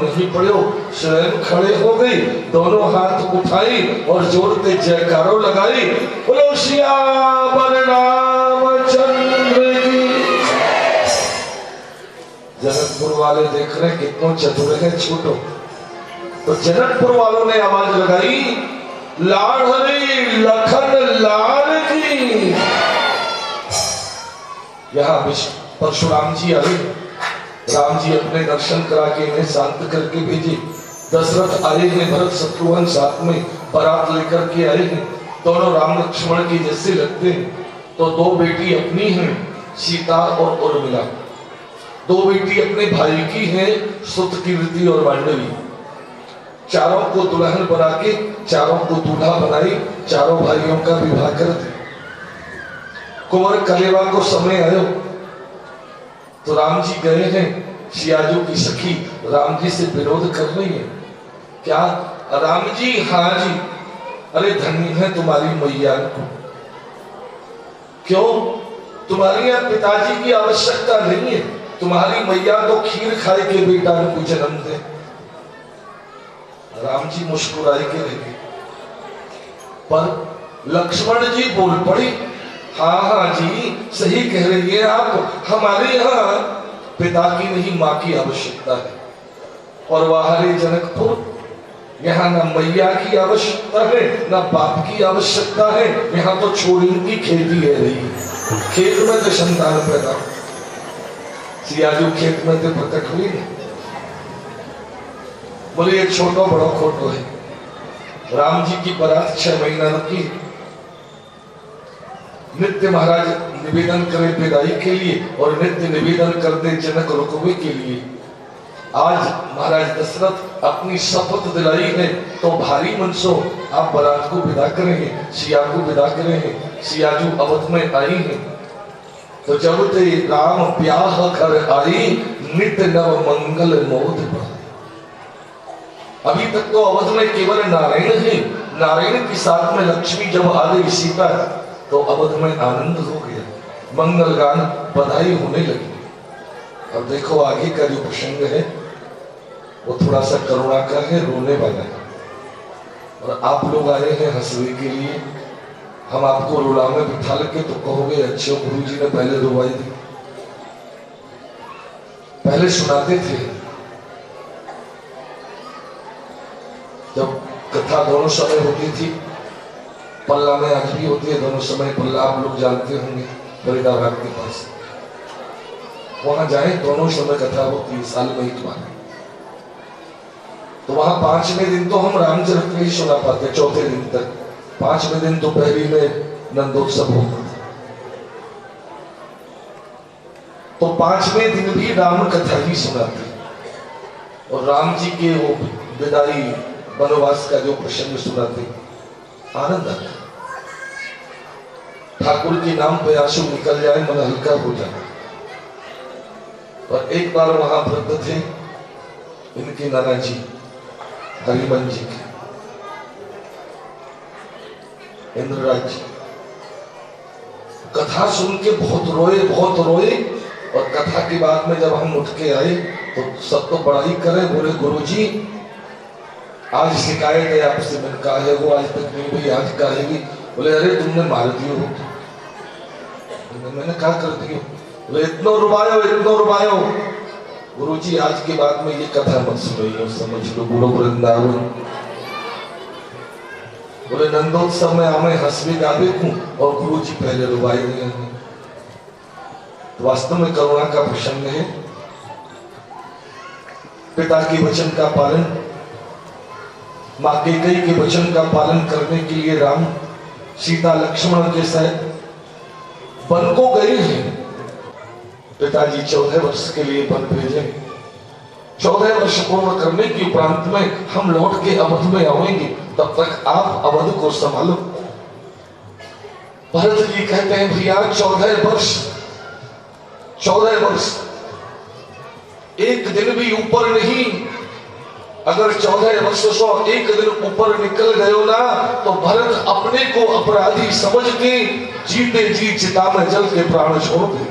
नहीं पड़ो, स्वयं खड़े हो गई, दोनों हाथ उठाई और जोरते जयकारो लगाई, बोलो सियावर रामचंद्र की। जनकपुर वाले देख रहे कितनों चतुर है छोटो, तो जनकपुर वालों ने आवाज लगाई, लाडली लखन लाल की। यहाँ परशुराम जी आए, राम जी अपने दर्शन करा के इन्हें शांत करके भेजे। दशरथ आए हैं, भरत शत्रुघ्न साथ में बारात लेकर के आए हैं, दोनों राम लक्ष्मण की जैसे लगते हैं। तो दो बेटी अपनी हैं, सीता और उर्मिला, दो बेटी अपने भाई की हैं, सुतकीर्ति और मांडवी। चारों को दुल्हन बना के चारों को दूल्हा बनाई, चारों भाइयों का विवाह कर दिया। कुंवर कलेवा को समय आयो तो राम जी गए हैं, सियाजू की सखी राम जी से विरोध कर रही है। क्या राम जी? हाँ जी। अरे धन्य है तुम्हारी मैया को। क्यों? तुम्हारी यहाँ पिताजी की आवश्यकता नहीं है, तुम्हारी मैया तो खीर खाए के बेटा को जन्म दे। राम जी मुस्कुराए के रह गए, पर लक्ष्मण जी बोल पड़ी, हाँ हाँ जी सही कह रही है आप, हमारे यहाँ पिता की नहीं माँ की आवश्यकता है। और बाहरी जनकपुर, यहाँ न मैया की आवश्यकता है न बाप की आवश्यकता है, यहाँ तो छोड़ियों की खेती है रही, खेत में तो संतान पैदा। सियाजू खेत में तो प्रकट हुई नहीं, बोले एक छोटो बड़ो खोटो है। राम जी की बारात 6 महीना रुकी, नित्य महाराज निवेदन करे विदाई के लिए और नित्य निवेदन करते जनक रुकवे के लिए। आज महाराज दशरथ अपनी शपथ दिलाई है तो भारी मन सो आप बारात को विदा करेंगे, सिया को विदा करेंगे। सियाजू अवध में आई है, तो जब ते राम ब्याह कर आई, नित्य नव मंगल मोद बढ़ाई। अभी तक तो अवध में केवल नारायण है, नारायण के साथ में लक्ष्मी जब आ गई सीता, तो अवध में आनंद हो गया, मंगल गान बधाई होने लगी। अब देखो आगे का जो प्रसंग है वो थोड़ा सा करुणा का है, रोने वाला है। और आप लोग आए हैं हंसने के लिए, हम आपको रुला में बिठा के तो कहोगे अच्छे गुरु जी ने पहले रुवाई दी, पहले सुनाते थे। जब कथा दोनों समय होती थी, पल्ला में आज भी होती है, दोनों समय पल्ला आप लोग जानते होंगे फरीदाबाद के पास, वहां जाए दोनों समय कथा होती है साल में एक बार। तो वहां 5वें दिन तो हम रामचरित ही सुना पाते, चौथे दिन तक। 5वें दिन दोपहरी में नंदोत्सव होता था, तो 5वें दिन भी राम कथा ही सुनाते। और राम जी के वो विदाई वनवास का जो प्रसंग सुनाते, आनंद आता। ठाकुर के नाम पे आंसू निकल जाए, मन हल्का हो जाए। और एक बार वहां वृद्ध थे इनके नाना जी हरिमन जी के, इंद्रराज जी, कथा सुन के बहुत रोए, बहुत रोए। और कथा के बाद में जब हम उठ के आए तो सब तो बड़ा ही करे, बोले गुरुजी आज शिकायत है आपसे। मैंने कहा है वो आज तक नहीं हुई, आज कहेगी। बोले अरे तुमने मार दियो हो। मैंने कहा कर दियो। बोले इतना रुबायो, इतना रुबायो। गुरुजी आज के बाद में ये कथा मत सुनो, समझ लो गुरु वृंदावन। बोले नंदोत्सव में हमें हंसवे गावे हूँ और गुरुजी पहले रुबाए नहीं हैं। तो वास्तव में करुणा का प्रसंग है। पिता के वचन का पालन, माँ कैकेयी के वचन का पालन करने के लिए राम सीता लक्ष्मण के साथ वन को गए हैं। पिताजी 14 वर्ष के लिए वन भेजे। 14 वर्ष पूर्ण करने के उपरांत में हम लौट के अवध में आएंगे, तब तक आप अवध को संभालो। भरत जी कहते हैं भैया 14 वर्ष, 14 वर्ष एक दिन भी ऊपर नहीं। अगर 14 वर्ष सो एक दिन ऊपर निकल गयो ना तो भरत अपने को अपराधी समझ के जीते जी चिता में जल के प्राण छोड़ दे।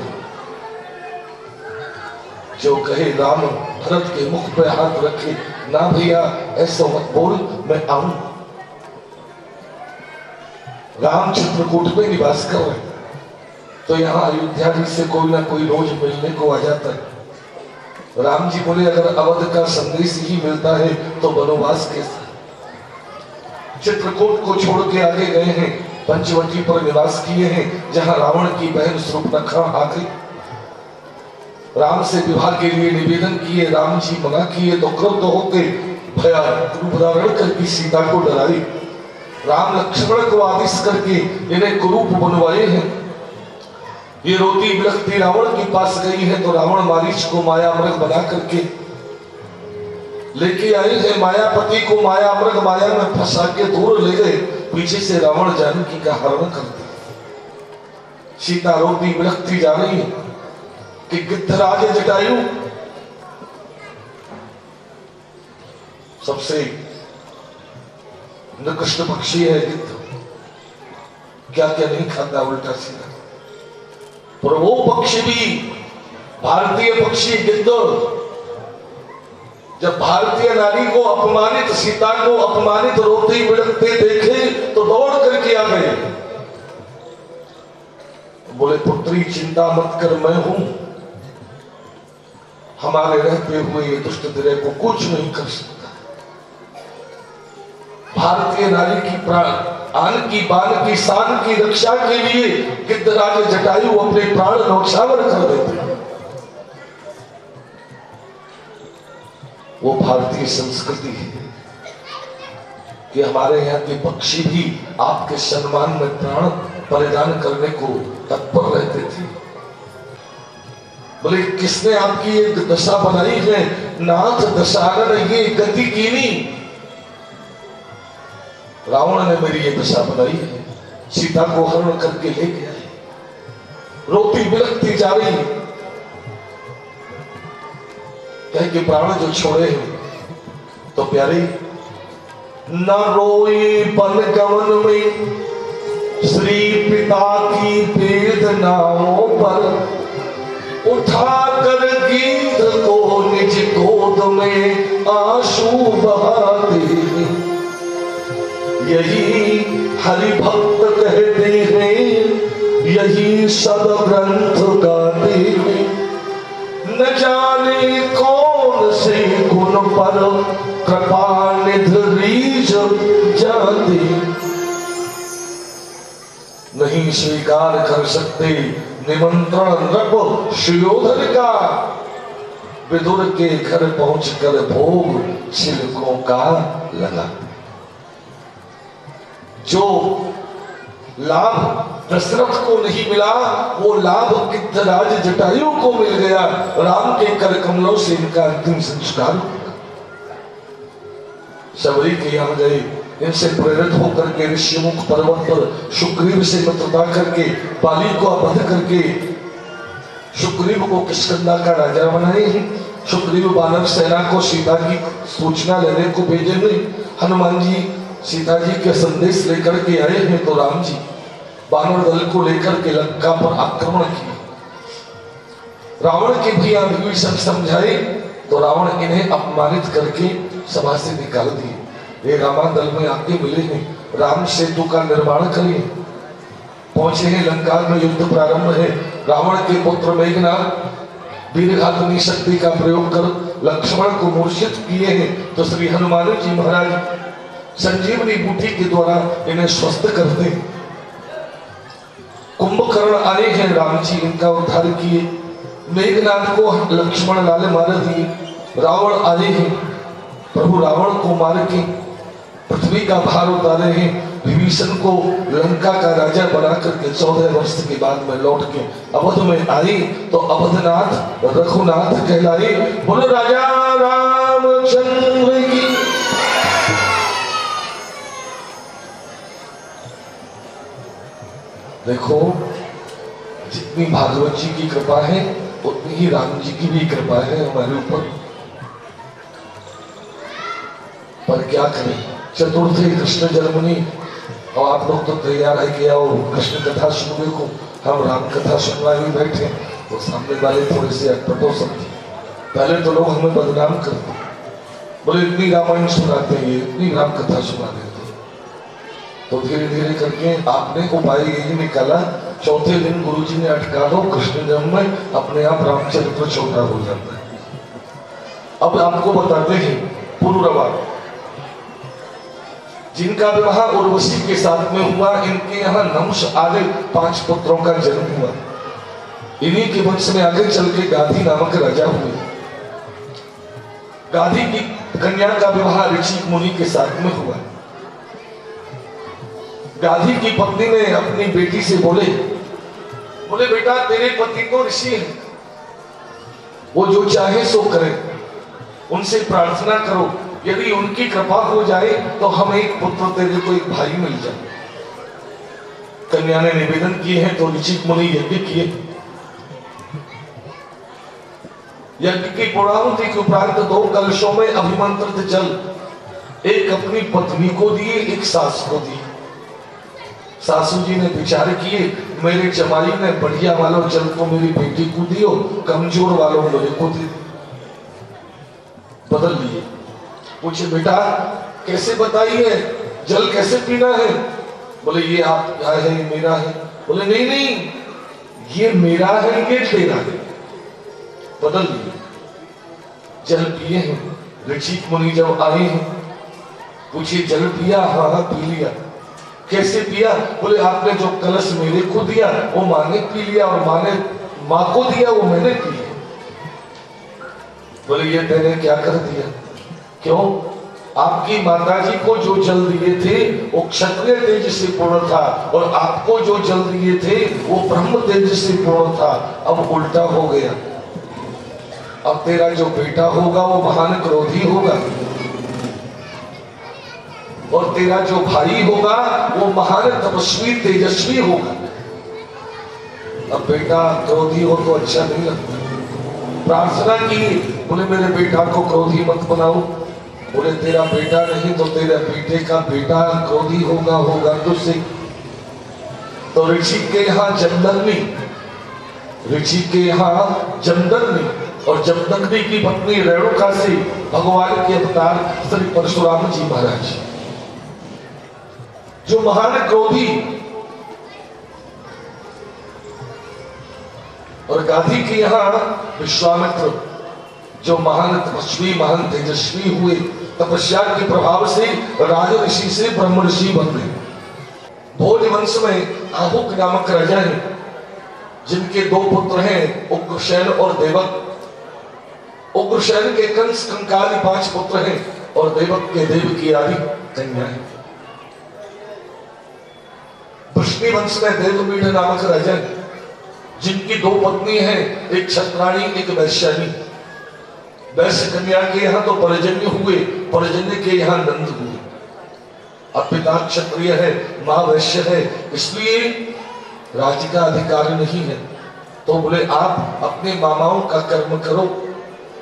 जो कहे राम भरत के मुख पे हाथ रखे, ना भैया ऐसा मत बोल, मैं आऊं। राम चित्रकूट में निवास कर रहे, तो यहाँ अयोध्या जी से कोई ना कोई रोज मिलने को आ जाता है। राम जी बोले अगर अवध का संदेश ही मिलता है तो वनवास कैसा। चित्रकूट को छोड़ के आगे गए हैं, पंचवटी पर निवास किए हैं, जहां रावण की बहन शूर्पणखा आ गई। राम से विवाह के लिए निवेदन किए, राम जी मना किए तो क्रुद्ध होकर भयानक रूप धारण करके सीता को डराई। राम लक्ष्मण को आदेश करके इन्हें कुरूप बनवाए हैं। ये रोती बिलखती रावण के पास गई है तो रावण मारीच को माया मृग बना करके लेके आए हैं। मायापति को माया मृग माया में फंसा के दूर ले गए। पीछे से रावण जानकी का हरण कर दिया। सीता रोती बिलखती जा रही है कि गिद्धराज जटायु सबसे निकृष्ट पक्षी है गिद्ध, क्या क्या नहीं खाता उल्टा सीधा, पर वो पक्षी भी भारतीय पक्षी गिद्ध जब भारतीय नारी को अपमानित, सीता को अपमानित रोती बिलखते देखे तो दौड़ करके आ गए। बोले पुत्री चिंता मत कर, मैं हूं, हमारे रहते हुए ये दुष्ट दिरे को कुछ नहीं कर सकता। भारतीय नारी की प्राण आन की बान की शान की रक्षा के लिए गिद्धराज जटायु अपने प्राण न्यौछावर कर देते। वो भारतीय संस्कृति है कि हमारे यहाँ के पक्षी भी आपके सम्मान में प्राण बलिदान करने को तत्पर रहते थे। बोले किसने आपकी एक दशा बनाई है, नाथ दशानन ये गति कीनी। रावण ने मेरी ये दशा बनाई है, सीता को हरण करके ले गया है, रोती बिलखती जा रही है, कह के प्राण जो छोड़े हैं। तो प्यारे न रोई पल गमन में श्री पिता की वेदनाओं पर, उठाकर गीत को निज गोद में आंसू बहाते। यही हरि भक्त कहते हैं, यही सब ग्रंथ गाते हैं। न जाने कौन से गुण पर कृपा निधि रीझ जाती। नहीं स्वीकार कर सकते निमंत्रण नृप सुयोधन का, विदुर के घर पहुंचकर भोग छिलकों का लगा। जो लाभ दशरथ को नहीं मिला वो लाभ गिद्धराज जटायु को मिल गया। राम के कर कमलों से इनका अंतिम संस्कार हुआ। सबरी के यहाँ गए, इनसे प्रेरित होकर के ऋषिमुख पर्वत पर सुग्रीव से मित्रता करके बाली को अवध करके सुग्रीव को किष्किंधा का राजा बनाए हैं। सुग्रीव वानर सेना को सीता की सूचना लेने को भेजेंगे। हनुमान जी सीता जी के संदेश लेकर के आए हैं तो राम जी वानर दल को लेकर के लंका पर आक्रमण किए। रावण के भी विभीषण समझाए तो रावण इन्हें अपमानित करके सभा से निकाल दिए। ये रामा दल में आके मिले हैं, राम सेतु का निर्माण करिए। पहुंचे हैं लंका में, युद्ध प्रारंभ है। रावण के पुत्र मेघनाथ वीरघातनी शक्ति का प्रयोग कर लक्ष्मण को मूर्छित किए हैं तो श्री हनुमान जी महाराज संजीवनी बूटी के द्वारा इन्हें स्वस्थ करते। कुंभकर्ण आए हैं, राम जी इनका उद्धार किए। मेघनाथ को लक्ष्मण लाले मार दिए। रावण आए हैं, प्रभु रावण को मार के पृथ्वी का भार उतारे हैं। विभीषण को लंका का राजा बना करके 14 वर्ष के बाद में लौट के अवध में आई तो अवधनाथ रघुनाथ कहलाए। बोलो राजा रामचंद्र की। देखो जितनी भागवत जी की कृपा है उतनी ही राम जी की भी कृपा है हमारे ऊपर। पर क्या करें, चतुर्थी कृष्ण जन्मनी और आप लोग तो तैयार है कि आओ कृष्ण कथा सुनने को, हम राम कथा सुनवा ही बैठे तो सामने वाले थोड़े से अटपटो समझे। पहले तो लोग हमें बदनाम करते, बोले इतनी रामायण सुनाते हैं, इतनी राम कथा सुना देते। तो धीरे धीरे करके आपने उपाय यही निकाला, चौथे दिन गुरुजी ने अटका दो कृष्ण जन्म में, अपने आप रामचरित्र छोटा हो जाता है। अब आपको बताते हैं पुरुरवा, जिनका विवाह उर्वशी के साथ में हुआ, इनके यहाँ नहुष आदि 5 पुत्रों का जन्म हुआ। इन्हीं के वंश में आगे चल के गाधी नामक राजा हुए। गाधी की कन्या का विवाह ऋषि मुनि के साथ में हुआ। गाधी की पत्नी ने अपनी बेटी से बोले बेटा तेरे पति तो ऋषि हैं, वो जो चाहे सो करे, उनसे प्रार्थना करो, यदि उनकी कृपा हो जाए तो हमें एक पुत्र, तेरे को एक भाई मिल जाए। कन्या ने निवेदन किए हैं तो ऋषि मुनि यज्ञ किए। यज्ञ की पूर्णाहुति के उपरांत 2 कलशों में अभिमंत्रित जल एक अपनी पत्नी को दिए, एक सास को दिए। सासू जी ने विचार किए, मेरे जमाई ने बढ़िया वालों जल को मेरी बेटी को दियो, कमजोर वालों मुझे को दे, बदल लिए। पूछे बेटा कैसे बताइए, जल कैसे पीना है? बोले ये आपका है, ये मेरा है। बोले नहीं नहीं, ये मेरा है, ये तेरा है। बदल लिए, जल पिए हैं। ऋषि मुनि जब आए हैं, पूछे जल पिया? हाँ पी लिया। कैसे पिया? बोले आपने जो कलश मेरे को दिया वो माँ ने पी लिया, और माँ ने माँ को दिया वो मैंने पी लिया। बोले ये तेने क्या कर दिया? क्यों? आपकी माताजी को जो जल दिए थे वो क्षत्रिय तेज से पूर्ण था, और आपको जो जल दिए थे वो ब्रह्म तेज से पूर्ण था। अब उल्टा हो गया। अब तेरा जो बेटा होगा वो महान क्रोधी होगा, और तेरा जो भाई होगा वो महान तपस्वी तेजस्वी होगा। अब बेटा क्रोधी हो तो अच्छा नहीं लगता। प्रार्थना की, बोले मेरे बेटा को क्रोधी मत बनाओ। बोले तेरा बेटा नहीं तो तेरे बेटे का बेटा क्रोधी होगा तुझसे। तो ऋषि के यहाँ जमदग्नि, ऋषि के यहाँ जमदग्नि, और जमदग्नि की पत्नी रेणुका से भगवान के अवतार श्री परशुराम जी महाराज, जो महान क्रोधी। और गाधी के यहाँ विश्वामित्र, जो महान तपस्वी, महान तेजस्वी हुए, तपस्या के प्रभाव से राज ऋषि से ब्रह्म ऋषि बन गए। भोज वंश में आहुक नामक राजा है, जिनके 2 पुत्र हैं, उग्रसेन और देवक। उग्रसेन के कंस कंकाली 5 पुत्र हैं, और देवक के देवकी आदि कन्या है। वृष्णि वंश में देवमीढ़ नामक राजा है, जिनकी 2 पत्नी हैं, एक क्षत्राणी एक वैश्यानी। वैश्य कन्या के यहाँ तो पर्जन्य हुए, पर्जन्य के यहाँ नंद हुए। अब पिता क्षत्रिय है, माँ वैश्य है, इसलिए राज्य का अधिकार नहीं है। तो बोले आप अपने मामाओं का कर्म करो।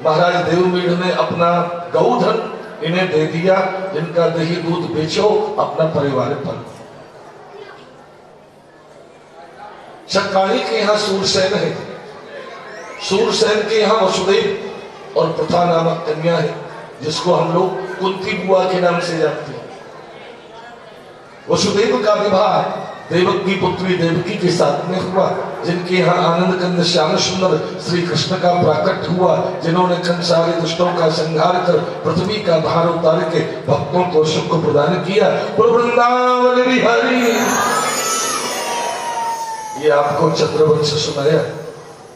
महाराज देवमीढ़ ने अपना गौधन इन्हें दे दिया, जिनका दही दूध बेचो, अपना परिवार पालो। क्षत्राणी के यहाँ सूरसेन है, सूरसेन के यहाँ वसुदेव और प्रथा नामक कन्या है, जिसको हम लोग कुंती बुआ के नाम से जानते हैं। वसुदेव का विवाह देवक की पुत्री देवकी के साथ में हुआ, जिनके यहाँ आनंद कंद श्याम सुंदर श्री कृष्ण का प्राकट हुआ, जिन्होंने कंसारे दुष्टों का संहार कर पृथ्वी का भार उतार के भक्तों को सुख प्रदान किया। वृंदावन बिहारी, ये आपको चंद्रवंश सुनाया।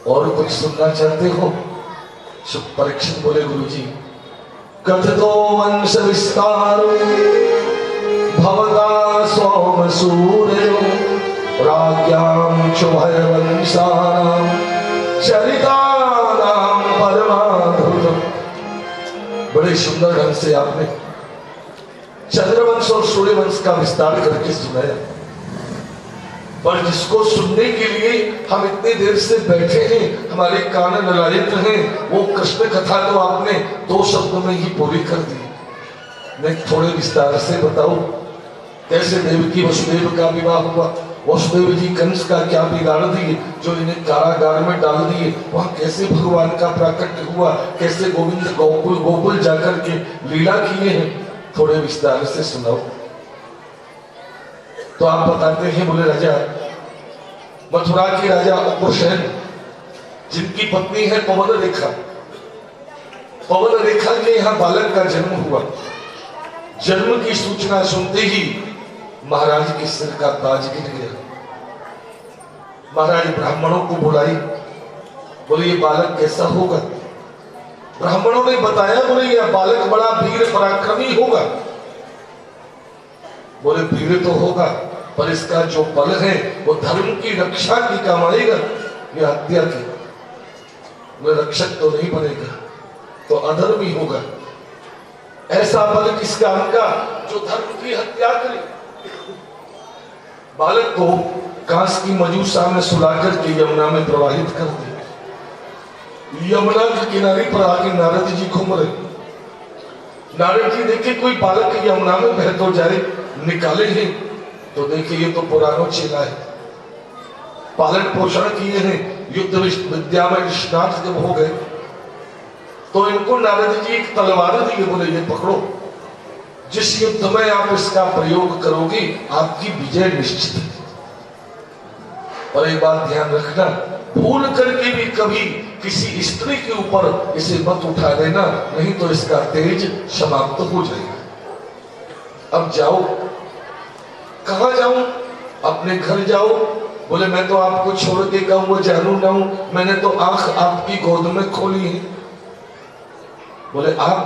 और कुछ सुनना चाहते हो? परीक्षित बोले गुरुजी, कथितो वंश विस्तारो भवता सोम सूर्यो राज्ञां चुभयवंशानां चरितानां परमाद्भुतम्। बड़े सुंदर ढंग से आपने चंद्रवंश और सूर्यवंश का विस्तार करके सुनाया, पर जिसको सुनने के लिए हम इतनी देर से बैठे हैं, हमारे कान ललायित हैं, वो कृष्ण कथा तो आपने 2 शब्दों में ही पूरी कर दी। मैं थोड़े विस्तार से बताऊं कैसे देवकी वसुदेव का विवाह हुआ। वसुदेव जी कंस का क्या बिगाड़ दिए, जो इन्हें कारागार में डाल दिए, वहां कैसे भगवान का प्राकट्य हुआ, कैसे गोविंद गोकुल गोकुल जाकर के लीला किए हैं, थोड़े विस्तार से सुनाओ। तो आप बताते हैं, बोले राजा मथुरा के राजा उग्रसेन जिनकी पत्नी है पवन रेखा, पवन रेखा के यहाँ बालक का जन्म हुआ। जन्म की सूचना सुनते ही महाराज के सिर का ताज गिर गया। महाराज ब्राह्मणों को बुलाई, बोले ये बालक कैसा होगा। ब्राह्मणों ने बताया, बोले यह बालक बड़ा वीर पराक्रमी होगा। बोले वीर तो होगा, पर इसका जो बल है वो धर्म की रक्षा की काम आएगा, यह हत्या की। बोले रक्षक तो नहीं बनेगा, तो अधर्मी होगा। ऐसा बल किस काम का जो धर्म की हत्या करे। बालक को कांस की मजूसा में सुलाकर के यमुना में प्रवाहित कर दिया। यमुना के किनारे पर आके नारद जी घूम रहे। नारद जी देखे कोई बालक यमुना में बह तो जाए, निकाले हैं तो देखे ये तो पुरानो चेला है, पालन पोषण किए हैं, युद्ध विद्या में निष्णात जब हो गए तो इनको नारद जी एक तलवार दी, बोले ये पकड़ो, जिस युद्ध में आप इसका प्रयोग करोगे आपकी विजय निश्चित है। और एक बात ध्यान रखना, भूल करके भी कभी किसी स्त्री के ऊपर इसे मत उठा देना, नहीं तो इसका तेज समाप्त हो जाएगा। अब जाओ। कहां जाऊं? अपने घर जाओ। बोले मैं तो आपको छोड़ के कहूँ जानू ना हूं, मैंने तो आंख आपकी गोद में खोली है। बोले आप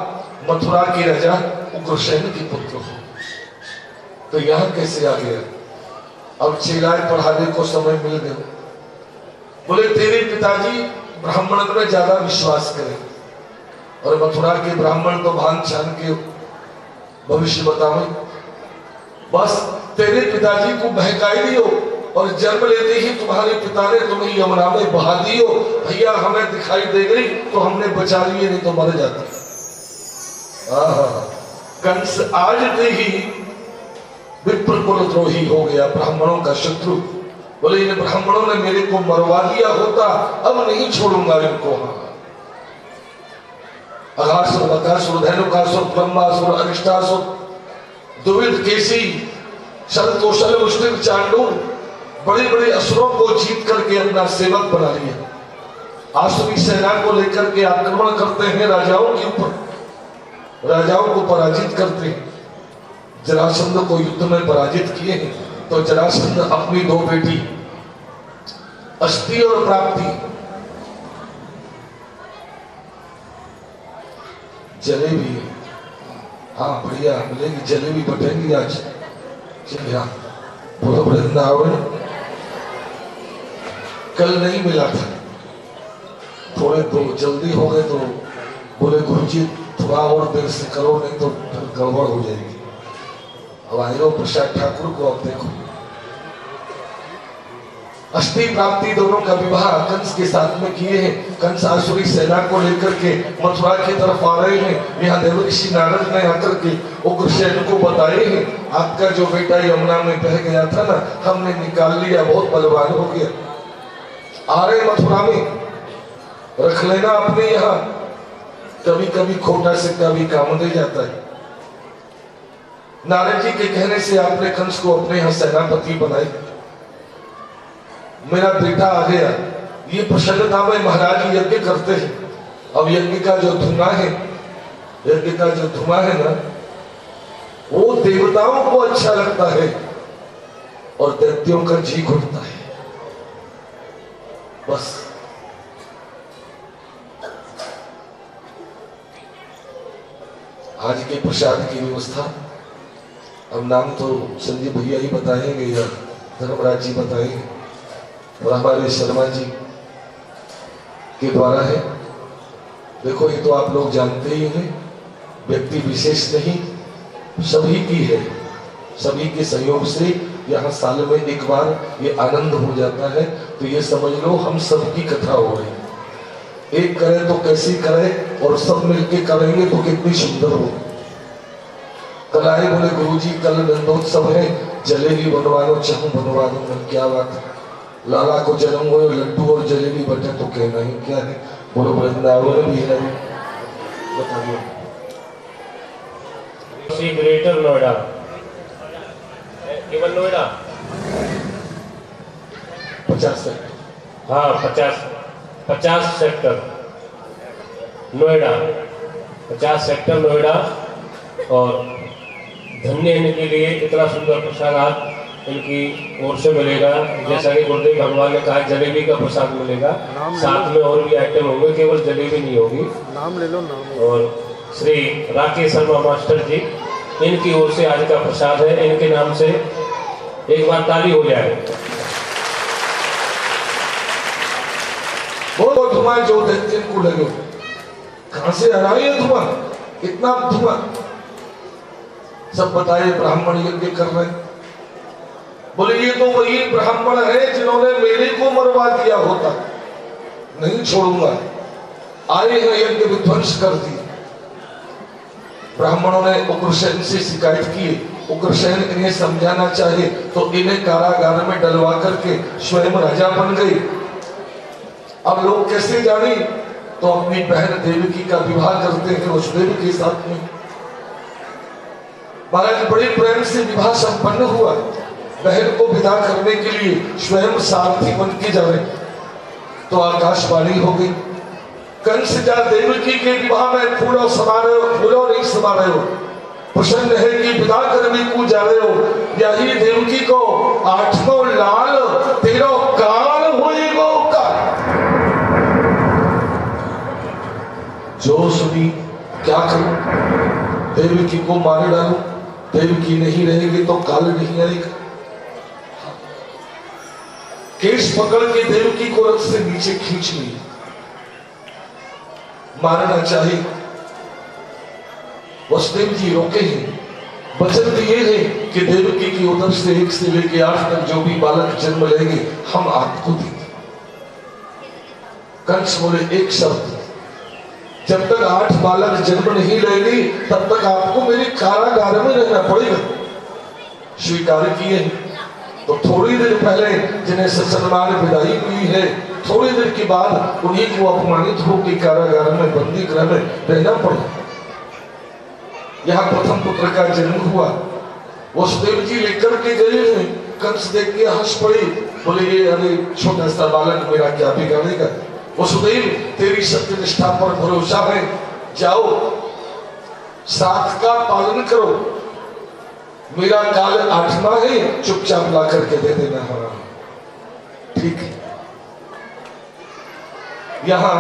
मथुरा के राजा उग्रसेन के पुत्र हो, तो यहां कैसे आ गया? अब चेलाए पढ़ाने को समय मिल गया। बोले तेरे पिताजी ब्राह्मण में ज्यादा विश्वास करें, और मथुरा के ब्राह्मण तो भान छान के भविष्य बतावे। बस तेरे पिताजी को बहकाई दियो, और जन्म लेते ही तुम्हारे पिता ने तुम्हें यमुना में बहा दियो। भैया हमें दिखाई दे गई तो हमने बचा लिए, नहीं तो मर जाते। कंस आज ही विप्र कुलद्रोही हो गया, ब्राह्मणों का शत्रु। बोले इन ब्राह्मणों ने मेरे को मरवा दिया होता, अब नहीं छोड़ूंगा इनको। अघासुर, बकासुर, धैनुकासुर, ब्रह्मासुर, अरिष्टासुर, दुविध, केसी, शरतोषल, मुष्टिक, चांडूर, बड़े बड़े असुरों को जीत करके अपना सेवक बना लिया। आसुरी सेना को लेकर के आक्रमण करते हैं राजाओं के ऊपर, राजाओं को पराजित करते हैं। जरासंध को युद्ध में पराजित किए हैं, तो जरासंध अपनी दो बेटी अष्टि और प्राप्ति, जलेबी, हाँ बढ़िया मिलेगी, जलेबी बटेंगी आज। चलिए हाँ, बोलो वृंदावन। कल नहीं मिला था, थोड़े तो जल्दी हो गए, तो बोले गुरुजी थोड़ा और देर से करो, नहीं तो गड़बड़ हो जाएगी। अब आयो प्रसाद ठाकुर को, अब देखो अष्टि प्राप्ति दोनों का विवाह कंस के साथ में किए हैं। कंस आसुरी सेना को लेकर के मथुरा की तरफ आ रहे हैं। यहाँ देवर्षि नारद ने आकर के उग्रसेन को बताए हैं, आपका जो बेटा यमुना में बह गया था ना, हमने निकाल लिया, बहुत बलवान हो गया। आ रहे मथुरा में, रख लेना अपने यहाँ, कभी कभी खोटा सिक्का भी काम दे जाता है। नारद जी के कहने से आपने कंस को अपने यहाँ सेनापति बनाए। मेरा बेटा आ गया, ये प्रसन्नता में महाराज यज्ञ करते हैं। अब यज्ञ का जो धुआं है, यज्ञ का जो धुआं है ना, वो देवताओं को अच्छा लगता है और दैत्यों का जी घुटता है। बस आज के प्रसाद की व्यवस्था, अब नाम तो संजीव भैया ही बताएंगे या धर्मराज जी बताएंगे, और हमारे शर्मा जी के द्वारा है। देखो ये तो आप लोग जानते ही हैं, व्यक्ति विशेष नहीं, सभी की है। सभी के सहयोग से यहाँ साल में एक बार ये आनंद हो जाता है। तो ये समझ लो हम सबकी कथा हो रही है। एक करे तो कैसी करे, और सब मिलके करेंगे तो कितनी सुंदर हो। कल आए, बोले गुरुजी कल नंदोत्सव है, जलेबी बनवानो चाहूं बनवा दूंगा, क्या बात है। लाला को जन्म हुए लड्डू और जलेबी बटे तो कहना ही क्या है। बोलो वृंदावन भी है। बता दो ग्रेटर नोएडा, केवल नोएडा 50 सेक्टर, हाँ 50 सेक्टर नोएडा, 50 सेक्टर नोएडा। और धन्य इनके लिए इतना सुंदर प्रसाद आज इनकी ओर से मिलेगा। जैसा कि गुरुदेव भगवान ने कहा जलेबी का प्रसाद मिलेगा, साथ में और भी आइटम होंगे, केवल जलेबी नहीं होगी। नाम ले लो, नाम। और श्री राकेश शर्मा मास्टर जी, इनकी ओर से आज का प्रसाद है। इनके नाम से एक बार ताली हो जाए। वो धुआं जो इनको लगे, कहां से आ रहा है ये धुआं, इतना धुआं। सब बताए ब्राह्मण यज्ञ कर रहे। बोले ये तो वही ब्राह्मण है जिन्होंने मेरे को मरवा दिया होता, नहीं छोड़ूंगा। आए हैं यज्ञ विध्वंस कर दिए। ब्राह्मणों ने उग्रसेन से शिकायत की। उग्रसेन इन्हें समझाना चाहे तो इन्हें कारागार में डलवा करके स्वयं राजा बन गए। अब लोग कैसे जाने, तो अपनी बहन देवकी का विवाह करते हैं वसुदेव के साथ में। महाराज बड़े प्रेम से विवाह संपन्न हुआ। बहन को विदा करने के लिए स्वयं सारथी बन के जा रहे, तो आकाशवाणी हो गई, कंस जा देवकी के विवाह में फूलों समा रहे हो, फूलों नहीं समा रहे हो, प्रसन्न है कि विदा करने को जा रहे हो। यही देवकी को 8 लाल 13 काल होएगो का। जो सुनी क्या करूं, देवकी को मार डालूं, देवकी नहीं रहेगी तो काल नहीं आएगा। केस पकड़ के देवकी को रथ से नीचे खींच लिया, मारना चाहिए। वसुदेव जी रोके हैं, वचन दिए हैं कि देवकी की उदर से 1 से लेकर 8 तक जो भी बालक जन्म लेंगे हम आपको देंगे। कंस बोले एक शब्द, जब तक 8 बालक जन्म नहीं लेंगे तब तक आपको मेरे कारागार में रहना पड़ेगा। स्वीकार किए। तो थोड़ी देर पहले जिन्हें ससुराल विदाई हुई है, थोड़ी देर के बाद उन्हीं को अपमानित होकर कारागार में बंदी गृह में रहना पड़ा। यहाँ प्रथम पुत्र का जन्म हुआ। वसुदेव जी लेकर के गए हैं, कंस देख के हंस पड़े, बोले ये अरे छोटा सा बालक मेरा क्या बिगाड़ेगा। वसुदेव तेरी सत्य निष्ठा पर भरोसा है, जाओ साथ का पालन करो, मेरा काल 8वां है, चुपचाप ला करके दे देना हमारा। ठीक है। यहां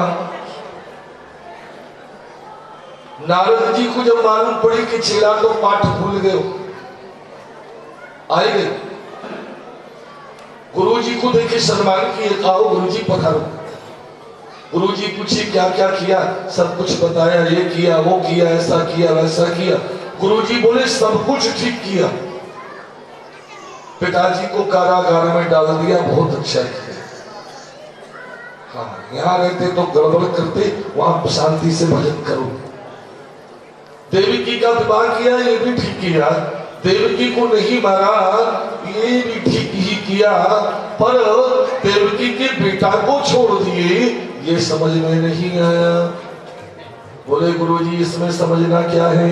नारद जी को जब मालूम पड़ी कि चेला तो पाठ भूल गए, आए गए गुरु जी को देखे सम्मान किए, आओ गुरु जी पधारो। गुरु जी पूछे क्या क्या किया, सब कुछ बताया, ये किया वो किया, ऐसा किया वैसा किया। गुरु जी बोले सब कुछ ठीक किया, पिताजी को कारागार में डाल दिया, बहुत अच्छा किया। हाँ, यहाँ रहते तो गड़बड़ करते, वहां शांति से भजन करो। देवकी का विवाह किया, ये भी ठीक किया। देवकी को नहीं मारा, ये भी ठीक ही किया। पर देवकी के बेटा को छोड़ दिए, ये समझ में नहीं आया। बोले गुरुजी इसमें समझना क्या है,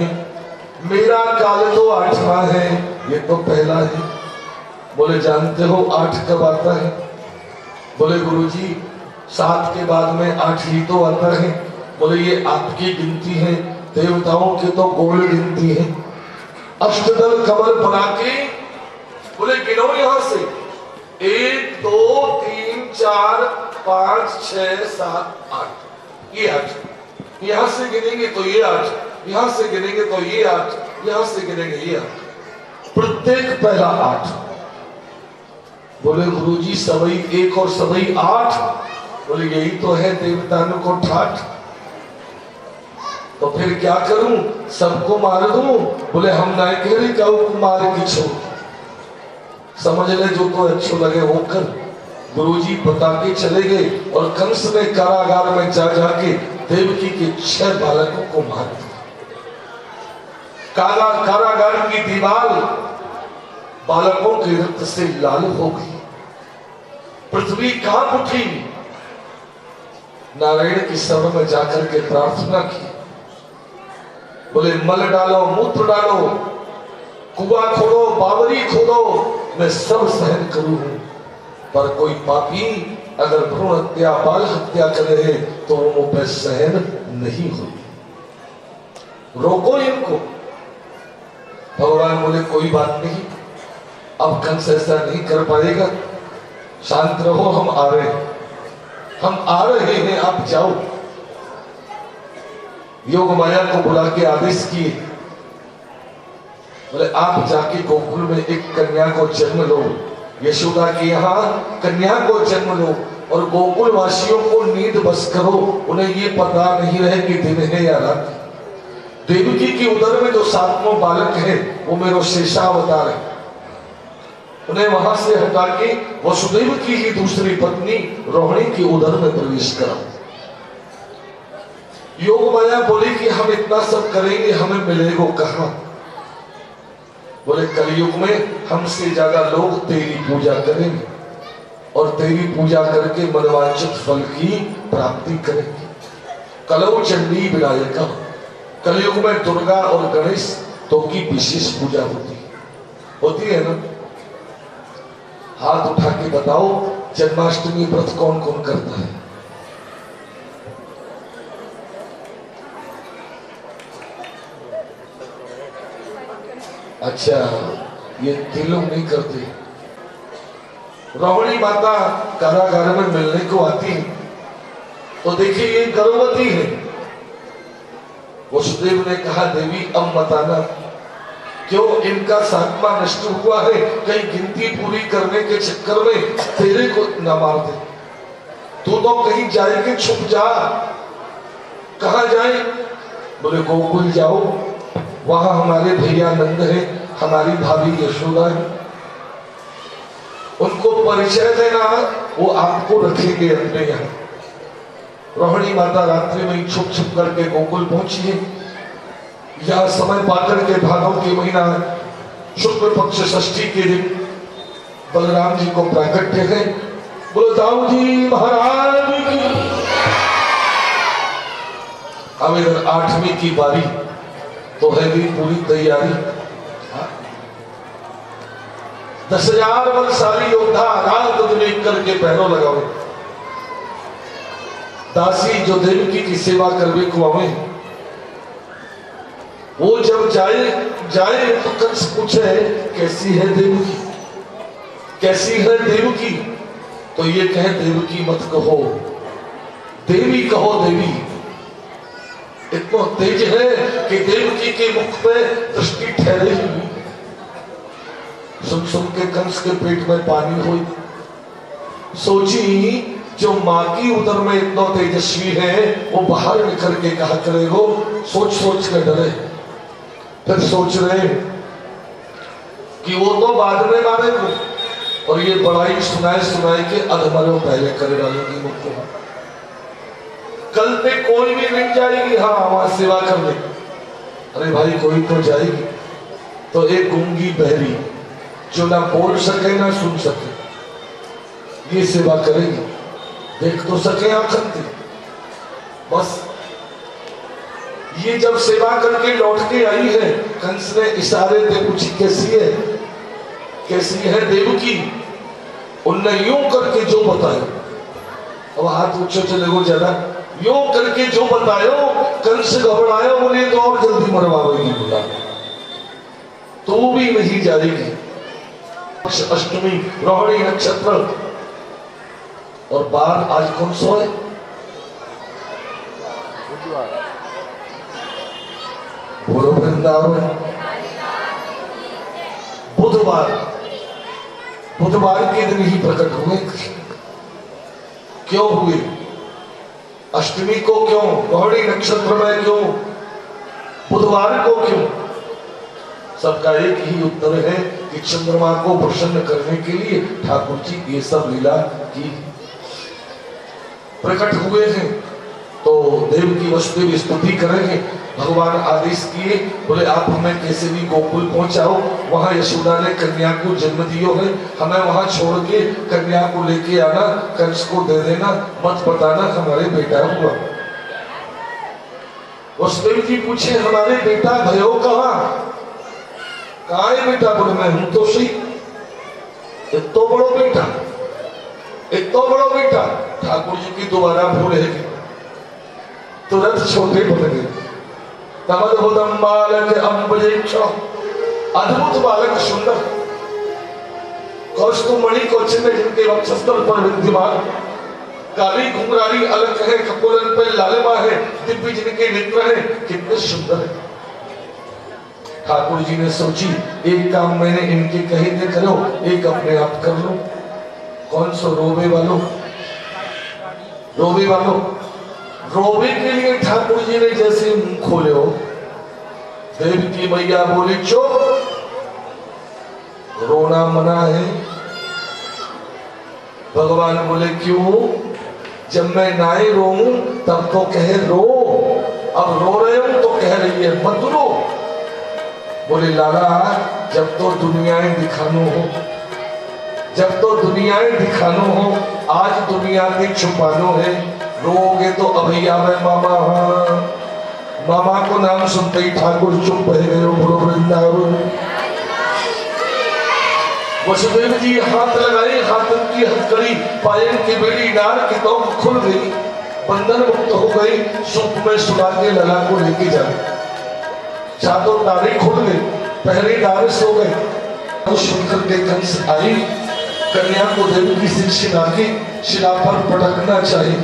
मेरा काल तो 8वां है, ये तो पहला है। बोले जानते हो 8 कब आता है? बोले गुरुजी 7 के बाद में 8 ही तो आता है। बोले ये आपकी गिनती है, देवताओं की तो गोल गिनती है। अष्टदल कमल बना के बोले गिनो यहां से 1 2 3 4 5 6 7 8, ये 8 यहां से गिनेंगे तो ये 8, यहां से गिनेंगे तो ये 8, यहां से गिनेंगे ये 8, प्रत्येक पहला 8। बोले गुरुजी सवई 1 और सवई 8। बोले यही तो है देवताओं को ठाठ, तो फिर क्या करूं, सबको मार दूं? बोले हम ना कह रहे को मार की छोड़, समझ ले जो तो अच्छो लगे वो कर। गुरुजी बता के चले गए और कंस ने कारागार में जा जाके देवकी के 6 बालकों को मार दिया। कारागार की दीवार बालकों के रक्त से लाल हो गई, पृथ्वी कांप उठी। नारायण की सभा में जाकर के प्रार्थना की, बोले मल डालो, मूत्र डालो, कुआं खोदो, बावरी खोदो, मैं सब सहन करूं, पर कोई पापी अगर भ्रूण हत्या, बाल हत्या करे तो वो पे सहन नहीं हुई, रोको इनको। भगवान बोले कोई बात नहीं, अब कंस ऐसा नहीं कर पाएगा, शांत रहो, हम आ रहे हैं, हम आ रहे हैं, आप जाओ। योग माया को बुला के आदेश किए, बोले आप जाके गोकुल में एक कन्या को जन्म लो, यशोदा के यहाँ कन्या को जन्म लो, और गोकुल वासियों को नींद बस करो, उन्हें ये पता नहीं रहे कि दिन है या रात। देवकी की उदर में जो 7वां बालक है वो मेरो शेषावतार है, उन्हें वहां से हटा के वसुदेव की ही दूसरी पत्नी रोहिणी की उदर में प्रवेश करा। योग माया बोली कि हम इतना सब करेंगे, हमें मिलेगा कहां? बोले कलयुग में हमसे ज्यादा लोग तेरी पूजा करेंगे और तेरी पूजा करके मनवांछित फल की प्राप्ति करेंगे। कलौ चंडी विनायका, कलयुग में दुर्गा और गणेश तो की विशेष पूजा होती है ना। हाथ उठा के बताओ जन्माष्टमी व्रत कौन कौन करता है? अच्छा, ये तीन लोग नहीं करते। रोहिणी माता कारागार में मिलने को आती है तो देखिए ये गर्भवती है। वसुदेव ने कहा देवी अब मत आना, क्यों इनका 7वां नष्ट हुआ है, कहीं गिनती पूरी करने के चक्कर में तेरे को न मार दे। तू तो कहीं जाएगी, छुप जा। कहा जाए? बोले गोकुल जाओ, वहां हमारे भैया नंद है, हमारी भाभी यशोदा है, उनको परिचय देना, वो आपको रखेंगे अपने यहाँ। रोहिणी माता रात्रि में छुप छुप करके गोकुल पहुंची है। यह समय पाकर के भादों के महीना शुक्ल पक्ष षष्ठी के दिन बलराम जी को प्राकट्य है। बोलो दाऊ जी महाराज की। अब इधर 8वीं की बारी तो है भी पूरी तैयारी। 10,000 बलशाली योद्धा रात दिन एक करके पैरों लगाओ। दासी जो देवकी की सेवा करवे को आवे, वो जब जाए तो कंस पूछे कैसी है देवकी, कैसी है देवकी? तो ये कहे देवकी मत कहो, देवी कहो। देवी इतना तेज है कि देवकी के मुख पे दृष्टि ठहरे हुई। सुन सुन के कंस के पेट में पानी हुई। सोची जो माँ की उदर में इतना तेजस्वी है वो बाहर निकल के कहा करेगो, सोच सोच कर डरे। फिर सोच रहे कि वो तो बाद में मारेंगे और ये बड़ाई सुनाए के अधमरों पहले कर डालेंगी मुझको। कल पे कोई भी नहीं जाएगी हाँ वहां सेवा करने। अरे भाई कोई तो जाएगी। तो एक गूंगी बहरी जो ना बोल सके ना सुन सके, ये सेवा करेगी, देख तो सके आंखन। बस ये जब सेवा करके लौट के आई है, कंस ने इशारे दे पूछी कैसी है देवकी? उनने यूं करके जो बताया, अब हाथ ऊंचे चले गो ज्यादा, यूं करके जो बतायो कंस घबराया, उन्हें तो और जल्दी मरवाएगी बोला। तो भी नहीं जाएगी। अष्टमी रोहिणी नक्षत्र और बार आज कौन सा है? बोलो वृंदावन। बुधवार के दिन ही प्रकट हुए। क्यों हुए? अष्टमी को क्यों? रोहिणी नक्षत्र में क्यों? बुधवार को क्यों? सबका एक ही उत्तर है कि चंद्रमा को प्रसन्न करने के लिए ठाकुर जी ये सब लीला की प्रकट हुए हैं। तो देव की वसुदेव स्तुति करेंगे। भगवान आदेश किए, बोले आप हमें कैसे भी गोकुल पहुंचाओ, वहां यशोदा ने कन्या को जन्म दियो है, हमें वहां छोड़ के कन्या को लेके आना, कंस को दे देना, मत बताना हमारे बेटा हुआ। वसुदेव जी पूछे हमारे बेटा भयो कहाँ है बेटा? बोले मैं हूं तो सही, इतो बड़ो बेटा, इतो बड़ो बेटा। ठाकुर जी की दोबारा भूल है कि तुरंत छोटे बन गए। तमद्भुतम बालक अम्बुजेक्ष, अद्भुत बालक सुंदर, कौस्तुभमणि को चिन्ह जिनके वक्षस्थल पर विद्यमान, काली घुंघराली अलग है, कपोलन पे लालिमा है, दिव्य जिनके नेत्र है, कितने सुंदर है। ठाकुर जी ने सोची एक काम मैंने इनके कहे थे करो, एक अपने आप कर लो। कौन सो? रोवे वालों, रोवे वालों। रोवे के लिए ठाकुर जी ने जैसे मुंह खोले हो, देवकी मैया बोली चुप, रोना मना है। भगवान बोले क्यों? जब मैं नाए रोऊं तब तो कहे रो, अब रो रहे हूं तो कह रही है मत रो। बोले लाला जब तो दुनियाएं दिखानो हो, जब तो दुनियाएं दिखानो हो, आज दुनिया के छुपानो है। रोगे तो अभी आवे मामा। हाँ, मामा को नाम सुनते ही ठाकुर चुप बह गए। बोलो वृंदावन। वसुदेव जी हाथ लगाए, हाथ की हथकड़ी, पायल की बेड़ी डाल की तो खुल गई, बंधन मुक्त हो गई। सुख में सुला के लला को लेके जाए, चादर डाले खुल गई, पहरेदार सो गए। तो सुनकर के कंस आई, कन्या को देवी की शिक्षा के शिला पर पटकना चाहिए,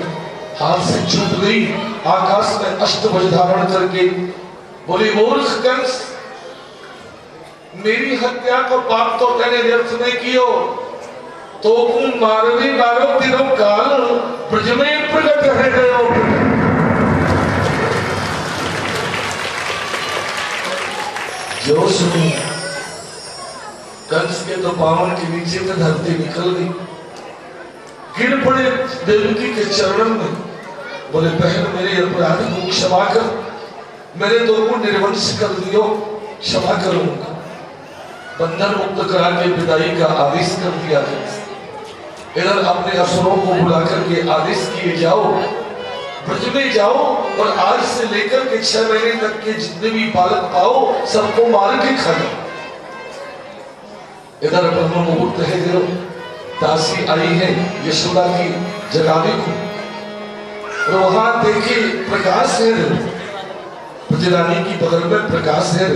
हाथ से छूट गई। आकाश में अष्टभुज धारण करके बोली मूर्ख कंस, मेरी हत्या को पाप तो तेने व्यर्थ नहीं कियो, तो मारवी मारो तेरो काल ब्रज में प्रकट रह गयो। जो सुनी कंस के तो पावन के नीचे में धरती निकल गई, गिर पड़े देवकी के चरणों में। बोले बहन मेरे अपराध को क्षमा कर, मेरे दो को निर्वंश कर दियो, क्षमा करूंगा। बंधन मुक्त करा के विदाई का आदेश कर दिया। इधर अपने असुरों को बुला करके आदेश किए जाओ, ब्रज में जाओ और आज से लेकर के 6 महीने तक के जितने भी बालक पाओ सबको मार के खा लो। इधर ब्रह्म मुहूर्त है, देखो दासी आई है यशोदा की जगाने को, और वहां देखे प्रकाश है, ब्रजरानी की बगल में प्रकाश है।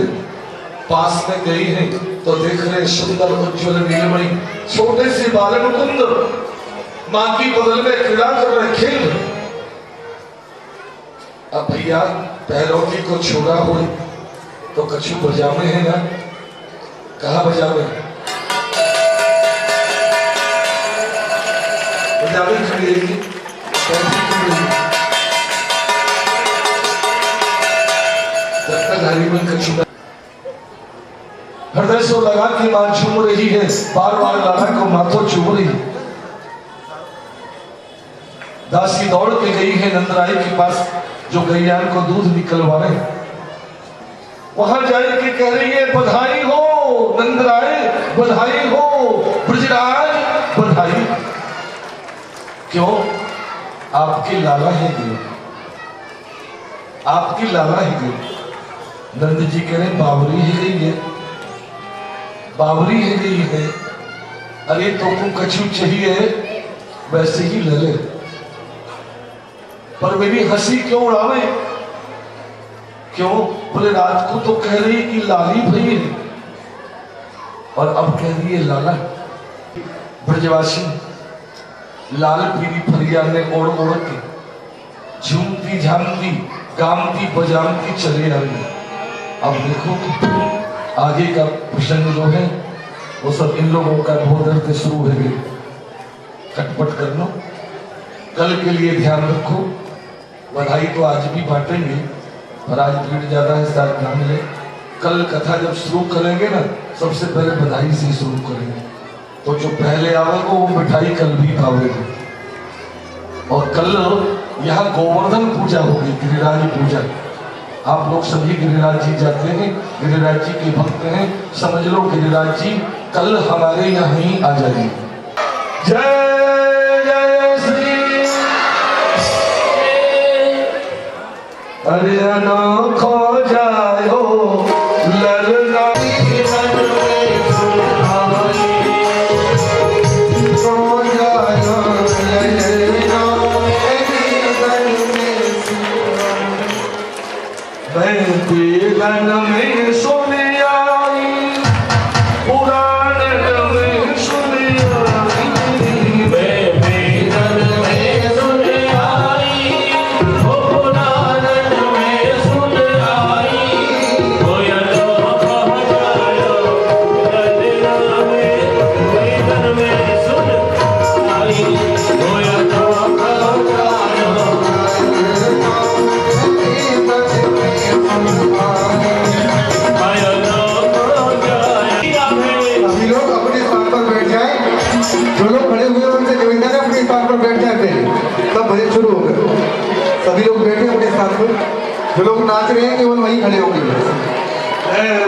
पास में गई है तो देख रहे सुंदर उज्ज्वल नीलमणि छोटे से बालक मुकुंद मां की बगल में क्रीड़ा कर रहे, खेल रहे। अब भैया पहलौती को छोड़ा हो तो कछु बजावे है ना, कहा बजावे? बजावे खड़ी जब तक हरी में कछु हृदय से लगा कि मां झूम रही है, बार बार लाला को माथो चूम रही है। दासी दौड़ के गई है नंदराय के पास जो गैयान को दूध निकलवा रहे, वहां जाके कह रही है बधाई हो नंदराय, बधाई हो ब्रजराज, बधाई। क्यों? आपकी लाला है देव, आपकी लाला है देव। नंद जी कह रहे बावरी ही गई है, बावरी है गई है। अरे तुमको कछु चाहिए वैसे ही ले ले, पर मेरी हंसी क्यों उड़ावे? क्यों? बोले रात को तो कह रही कि लाली भई है और अब कह रही है लाला। ब्रजवासी लाल पीली फरिया ने ओढ़ ओढ़ के झूमती झामती गामती बजामती चले आ रही। अब देखो आगे का प्रसंग जो है वो सब इन लोगों का बहुत शुरू हो गए। खटपट कर लो, कल के लिए ध्यान रखो। बधाई तो आज भी बांटेंगे पर आज भीड़ ज्यादा है, शायद ना मिले। कल कथा जब शुरू करेंगे ना, सबसे पहले बधाई से शुरू करेंगे, तो जो पहले आवेगा वो मिठाई कल भी खाओगे। और कल यहाँ गोवर्धन पूजा होगी, गिरिराज पूजा। आप लोग सभी गिरिराज जी जाते हैं, गिरिराज जी के भक्त हैं, समझ लो गिरिराज जी कल हमारे यहाँ ही आ जाइए। जय जय श्री अरे अनोखो जायो ललना बेगन में सुन आई पुराण में सुन आई बेगन में सुन आई वो पुराण में सुन आई कोई अनोखा जायो ललना में बेगन में सुन आई कोई अनोखा जायो सभी लोग अपने स्थान पर बैठ जाएं। जो लोग खड़े हुए हैं उनसे निवेदन है अपने स्थान पर बैठ जाए पहले, तब भजन शुरू होगा। सभी लोग बैठे अपने स्थान पर। जो लोग नाच रहे हैं केवल वहीं खड़े होंगे।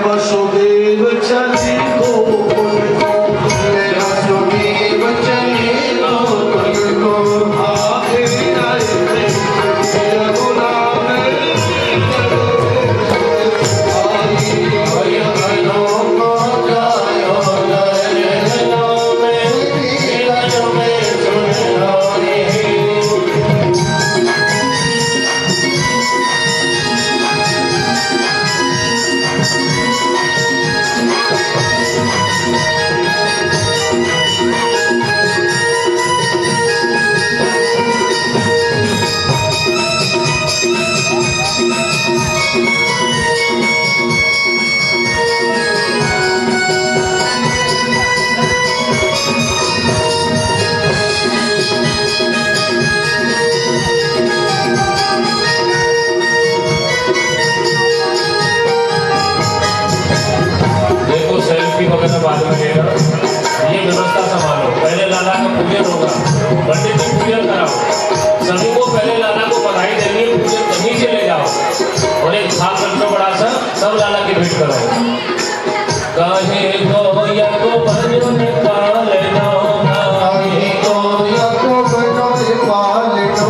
वसुदेव चली गोकुल वसुदेव चले गोकुल को आगे आए रघुना में वगैरह बाद में लेगा। ये व्यवस्था संभालो, पहले लाला का पूजन होगा, पंडित जी पूजन कराओ, सभी को पहले लाला को बधाई देनी है, पूजन कहीं से ले जाओ और एक थाल रख दो बड़ा सा, सब लाला की भेंट कराओ। काहे को या को बनो निकाल लो, काहे को या को बनो निकाल लो,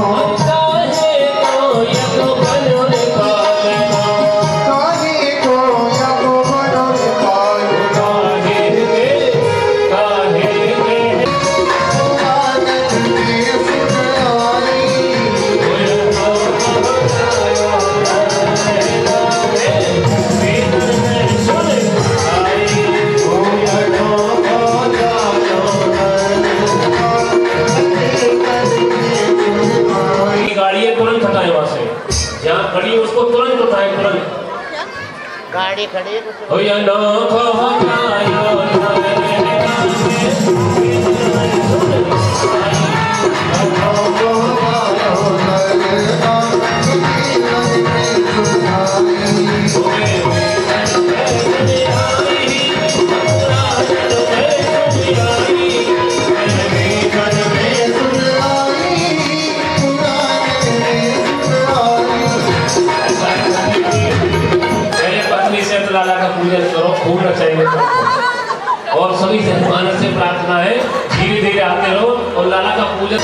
काहे को या को बनो निकाल लो, काहे को या को बनो निकाल लो, जहाँ खड़ी है उसको तुरंत उठाए, तुरंत गाड़ी खड़ी हो या ना खो लाला का पूजन करो, खूब नचाएंगे सबको। और सभी जनमानस से प्रार्थना है धीरे धीरे आते रहो और लाला का पूजन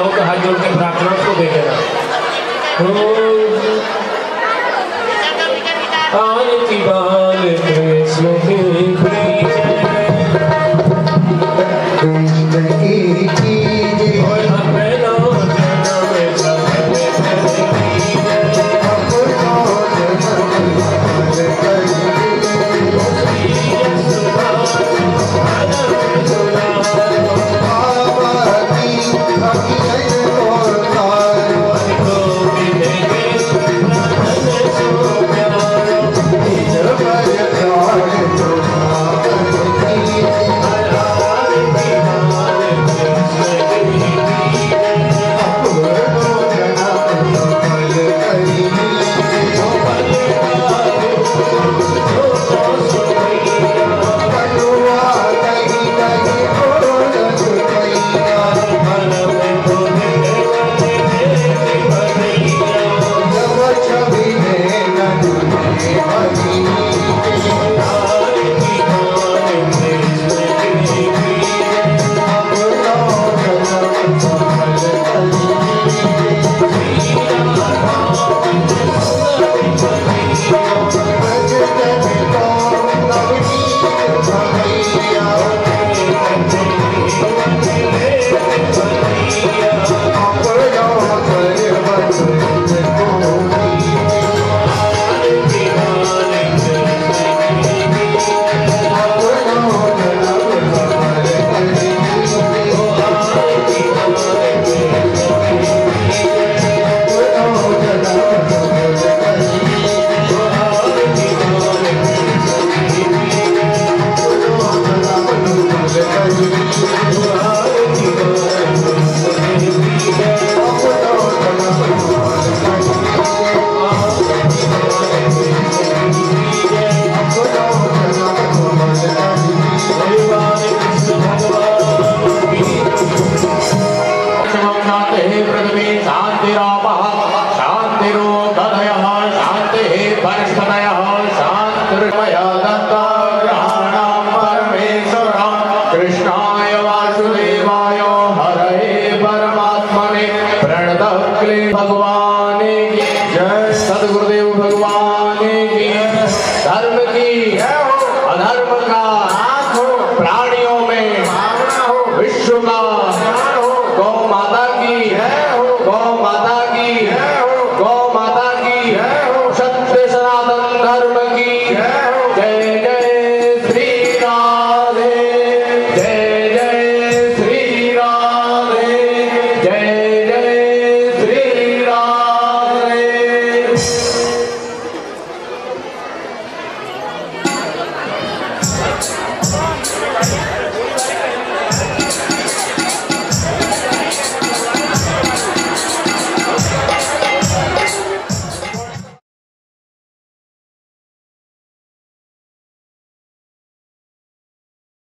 हो तो हाथ जोड़ के प्रार्थना को दे देना। आरती बाल कृष्ण की कृष्ण की और अपना जन्म सब कृष्णाय वासुदेवाय हरे परमात्मने प्रणतः क्ले भगवान्